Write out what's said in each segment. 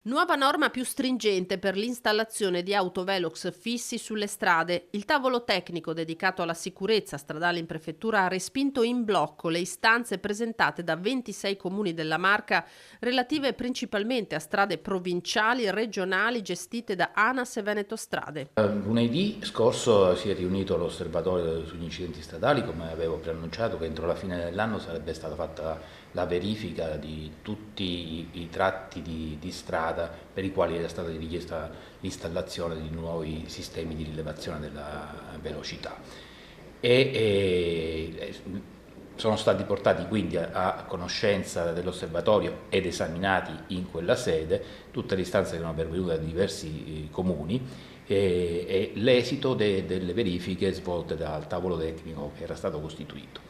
Nuova norma più stringente per l'installazione di autovelox fissi sulle strade. Il tavolo tecnico dedicato alla sicurezza stradale in prefettura ha respinto in blocco le istanze presentate da 26 comuni della Marca relative principalmente a strade provinciali e regionali gestite da ANAS e Veneto Strade. Lunedì scorso si è riunito l'osservatorio sugli incidenti stradali, come avevo preannunciato che entro la fine dell'anno sarebbe stata fatta la verifica di tutti i tratti di strada per i quali era stata richiesta l'installazione di nuovi sistemi di rilevazione della velocità. Sono stati portati quindi a conoscenza dell'osservatorio ed esaminati in quella sede tutte le istanze che erano pervenute da diversi comuni e l'esito delle verifiche svolte dal tavolo tecnico che era stato costituito.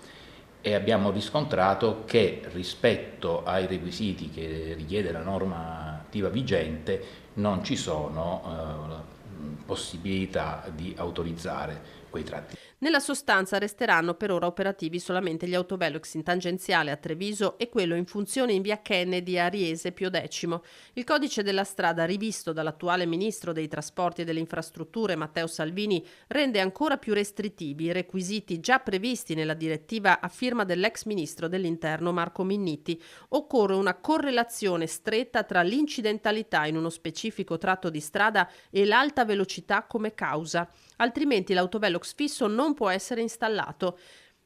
E abbiamo riscontrato che rispetto ai requisiti che richiede la normativa vigente non ci sono possibilità di autorizzare quei tratti. Nella sostanza resteranno per ora operativi solamente gli autovelox in tangenziale a Treviso e quello in funzione in via Kennedy a Riese Pio X. Il codice della strada, rivisto dall'attuale ministro dei trasporti e delle infrastrutture Matteo Salvini, rende ancora più restrittivi i requisiti già previsti nella direttiva a firma dell'ex ministro dell'Interno Marco Minniti. Occorre una correlazione stretta tra l'incidentalità in uno specifico tratto di strada e l'alta velocità come causa, altrimenti l'autovelox fisso non può essere installato.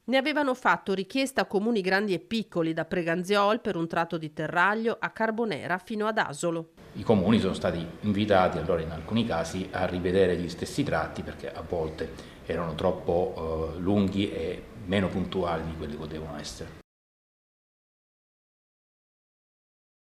Ne avevano fatto richiesta comuni grandi e piccoli, da Preganziol per un tratto di Terraglio a Carbonera fino ad Asolo. I comuni sono stati invitati allora in alcuni casi a rivedere gli stessi tratti perché a volte erano troppo lunghi e meno puntuali di quelli che potevano essere.